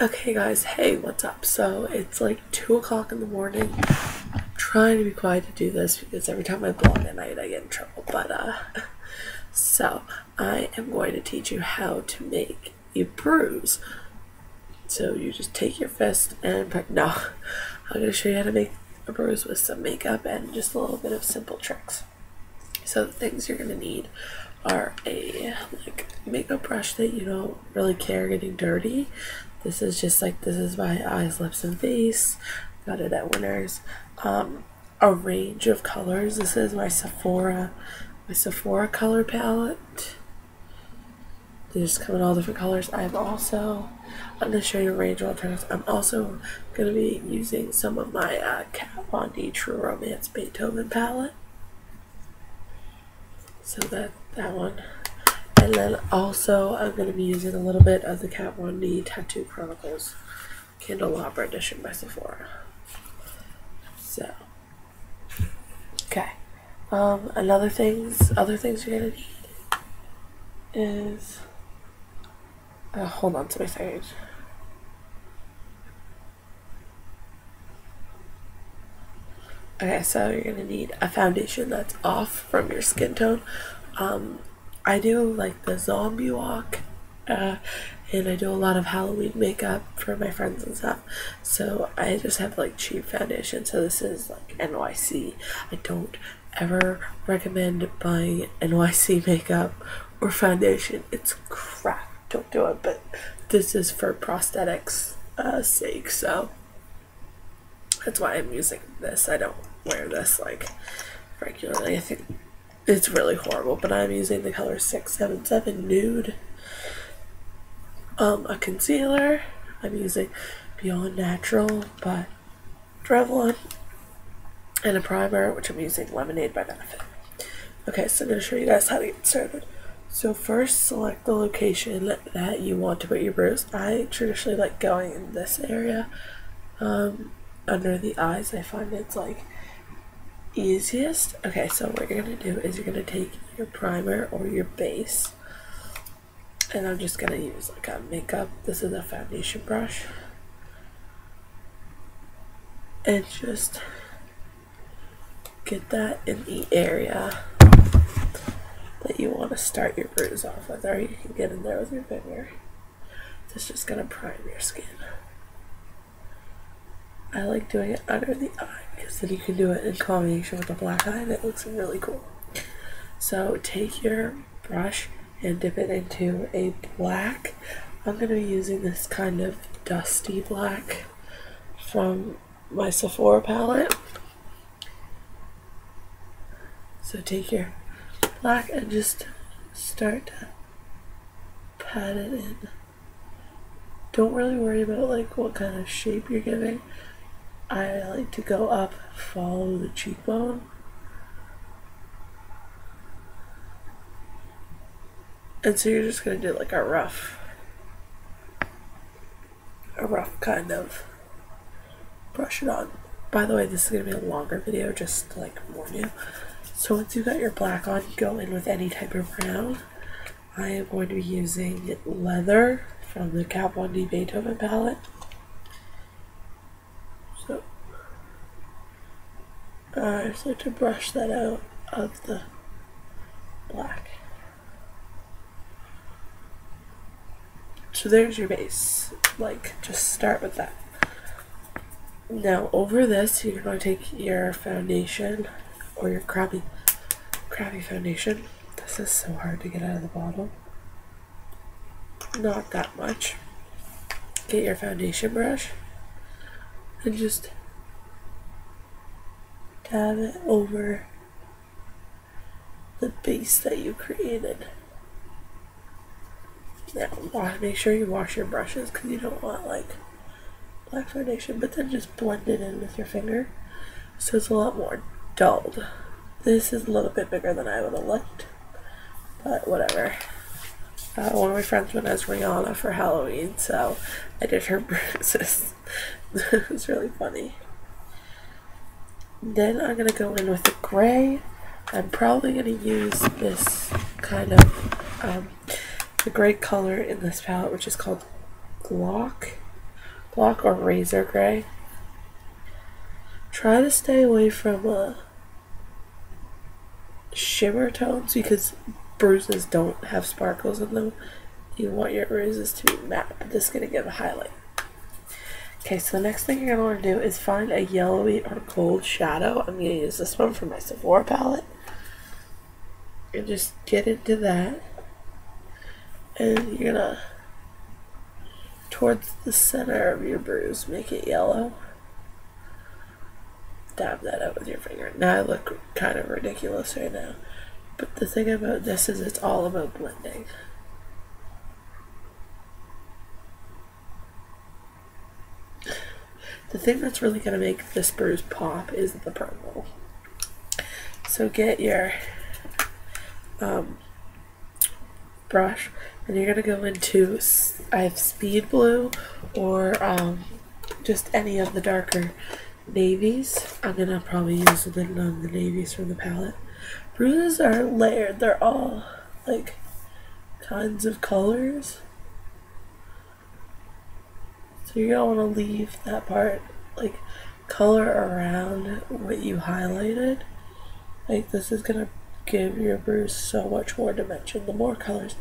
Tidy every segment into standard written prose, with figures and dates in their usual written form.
Okay guys, hey, what's up? So it's like 2 o'clock in the morning. I'm trying to be quiet to do this because every time I blog at night I get in trouble. So I am going to teach you how to make a bruise. So you just take your fist and no, I'm going to show you how to make a bruise with some makeup and just a little bit of simple tricks. So the things you're going to need are a makeup brush that you don't really care getting dirty. This is my eyes, lips, and face. Got it at Winners. A range of colors. This is my Sephora color palette. They just come in all different colors. I'm going to show you a range of alternatives. I'm also going to be using some of my Kat Von D True Romance Beethoven palette. So that one. And then also I'm going to be using a little bit of the Kat Von D Tattoo Chronicles Candelabra Edition by Sephora. So, okay. Other things you're going to need is, hold on to my second. Okay, so you're going to need a foundation that's off from your skin tone. I do like the zombie walk, and I do a lot of Halloween makeup for my friends and stuff, so I just have like cheap foundation. So this is like NYC. I don't ever recommend buying NYC makeup or foundation. It's crap, don't do it, but this is for prosthetics sake, so that's why I'm using this. I don't wear this like regularly. I think it's really horrible, but I'm using the color 677 Nude. A concealer. I'm using Beyond Natural by Revlon. And a primer, which I'm using Lemonade by Benefit. Okay, so I'm going to show you guys how to get started. So first, select the location that you want to put your bruise. I traditionally like going in this area, under the eyes. I find it's like easiest. Okay, so what you're going to do is you're going to take your primer or your base, and I'm just going to use like a makeup, this is a foundation brush, and just get that in the area that you want to start your bruise off with, or you can get in there with your finger. It's just going to prime your skin. I like doing it under the eye because then you can do it in combination with the black eye and it looks really cool. So take your brush and dip it into a black. I'm going to be using this kind of dusty black from my Sephora palette. So take your black and just start to pat it in. Don't really worry about like what kind of shape you're giving. I like to go up, follow the cheekbone, and so you're just going to do like a rough kind of brush it on. By the way, this is going to be a longer video, just to like warn you. So once you've got your black on, you go in with any type of brown. I am going to be using Leather from the Kat Von D Beethoven palette. So I just like to brush that out of the black. So there's your base. Like, just start with that. Now over this, you're going to take your foundation or your crappy foundation. This is so hard to get out of the bottle. Not that much. Get your foundation brush and just dab it over the base that you created. Now, make sure you wash your brushes because you don't want like black foundation, but then just blend it in with your finger so it's a lot more dulled. This is a little bit bigger than I would have liked, but whatever. One of my friends went as Rihanna for Halloween, so I did her bruises. It was really funny. Then I'm going to go in with the gray. I'm probably going to use this kind of the gray color in this palette, which is called Glock. block or razor gray. Try to stay away from shimmer tones because bruises don't have sparkles in them. You want your bruises to be matte, but this is going to give a highlight. Okay, so the next thing you're going to want to do is find a yellowy or gold shadow. I'm going to use this one for my Sephora palette. And just get into that. And you're going to, towards the center of your bruise, make it yellow. Dab that out with your finger. Now I look kind of ridiculous right now. But the thing about this is it's all about blending. The thing that's really going to make this bruise pop is the purple. So get your brush and you're going to go into, I have speed blue or just any of the darker navies. I'm going to probably use a bit of the navies from the palette. Bruises are layered. They're all like kinds of colors. So you're going to want to leave that part, like, color around what you highlighted. Like, this is going to give your bruise so much more dimension. The more colors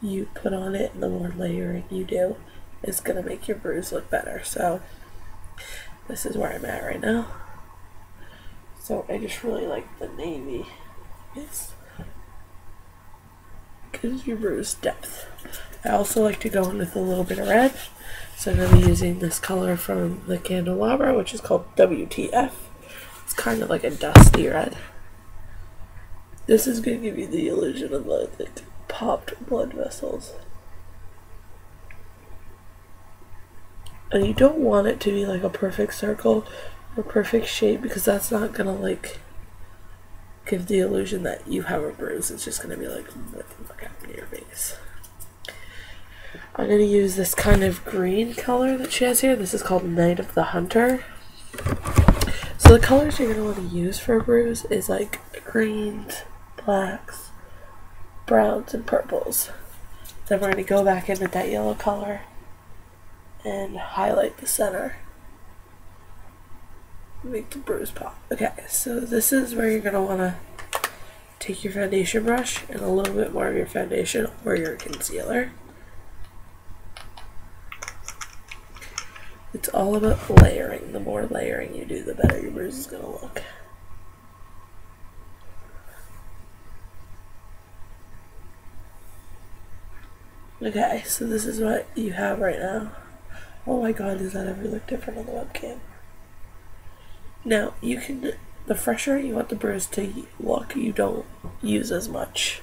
you put on it and the more layering you do, it's going to make your bruise look better. So, this is where I'm at right now. So, I just really like the navy. It gives your bruise depth. I also like to go in with a little bit of red. So I'm going to be using this color from the Candelabra, which is called WTF. It's kind of like a dusty red. This is going to give you the illusion of the popped blood vessels. And you don't want it to be like a perfect circle or perfect shape because that's not going to like give the illusion that you have a bruise. It's just going to be like, what the fuck happened to your face? I'm going to use this kind of green color that she has here. This is called Night of the Hunter. So the colors you're going to want to use for a bruise is like greens, blacks, browns, and purples. Then we're going to go back in with that yellow color and highlight the center. Make the bruise pop. Okay, so this is where you're going to want to take your foundation brush and a little bit more of your foundation or your concealer. It's all about layering. The more layering you do, the better your bruise is going to look. Okay, so this is what you have right now. Oh my god, does that ever look different on the webcam? Now, you can, the fresher you want the bruise to look, you don't use as much,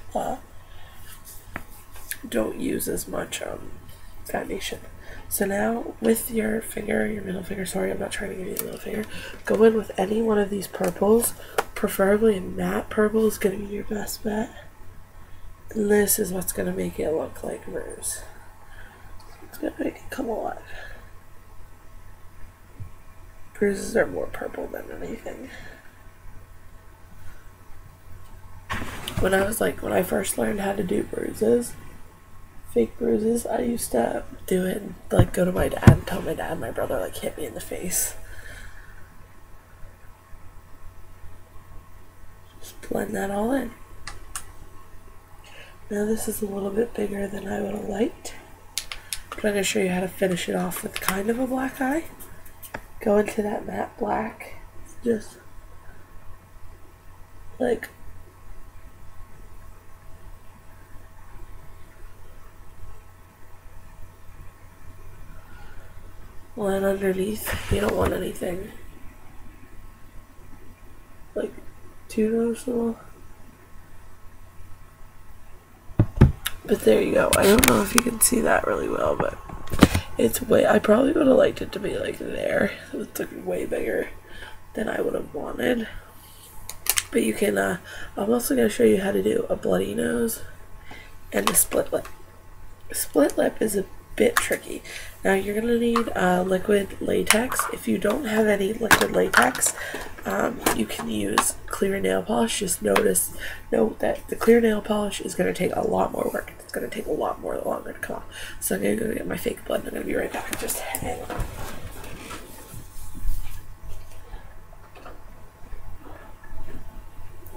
foundation. So now, with your finger, your middle finger, sorry, I'm not trying to give you the middle finger, go in with any one of these purples, preferably a matte purple is going to be your best bet. And this is what's going to make it look like bruise. It's going to make it come alive. Bruises are more purple than anything. When I first learned how to do bruises, fake bruises, I used to do it and like go to my dad and tell my dad my brother like hit me in the face. Just blend that all in. Now this is a little bit bigger than I would have liked, but I'm going to show you how to finish it off with kind of a black eye. Go into that matte black, just like line underneath. You don't want anything like too noticeable. But there you go. I don't know if you can see that really well, but it's way, I probably would have liked it to be like there. It's like way bigger than I would have wanted. But you can, I'm also going to show you how to do a bloody nose and a split lip. A split lip is a bit tricky. Now you're gonna need liquid latex. If you don't have any liquid latex, you can use clear nail polish. Just note that the clear nail polish is gonna take a lot more work. It's gonna take a lot more longer to come off. So I'm gonna go get my fake blood and I'm gonna be right back. Just hang on.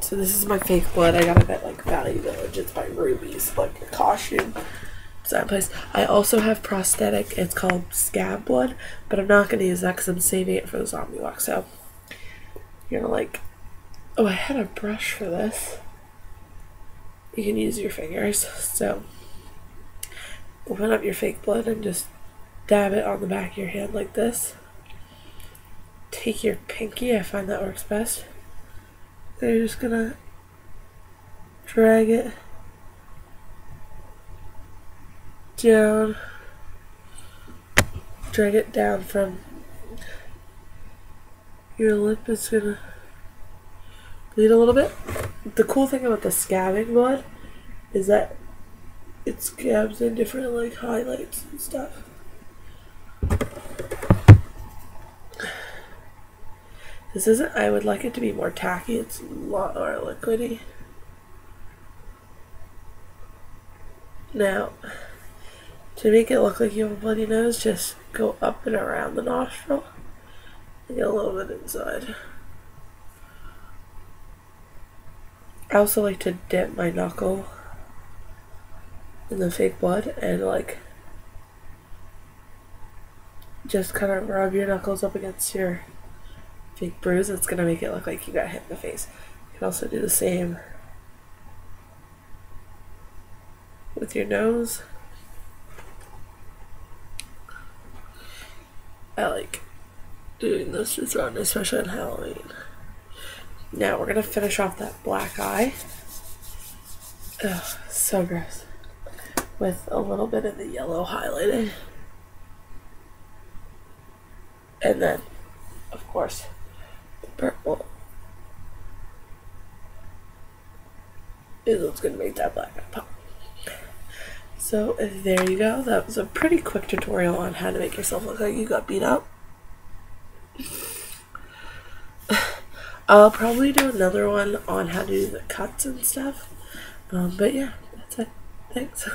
So this is my fake blood. I got it at like Value Village. It's by Ruby's, like a costume design place. I also have prosthetic. It's called scab blood, but I'm not gonna use that because I'm saving it for the zombie walk. So you're gonna like, oh, I had a brush for this. You can use your fingers. So open up your fake blood and just dab it on the back of your hand like this. Take your pinky. I find that works best. Then you're just gonna drag it down. Drag it down from your lip. Is gonna bleed a little bit. The cool thing about the scabbing blood is that it scabs in different like highlights and stuff. This isn't, I would like it to be more tacky, it's a lot more liquidy. Now, to make it look like you have a bloody nose, just go up and around the nostril and get a little bit inside. I also like to dip my knuckle in the fake blood and like just kind of rub your knuckles up against your fake bruise. It's gonna make it look like you got hit in the face. You can also do the same with your nose. I like doing this as well, especially on Halloween. Now we're gonna finish off that black eye. Ugh, so gross. With a little bit of the yellow highlighting. And then, of course, purple is what's going to make that black eye pop. So there you go. That was a pretty quick tutorial on how to make yourself look like you got beat up. I'll probably do another one on how to do the cuts and stuff. But yeah, that's it. Thanks.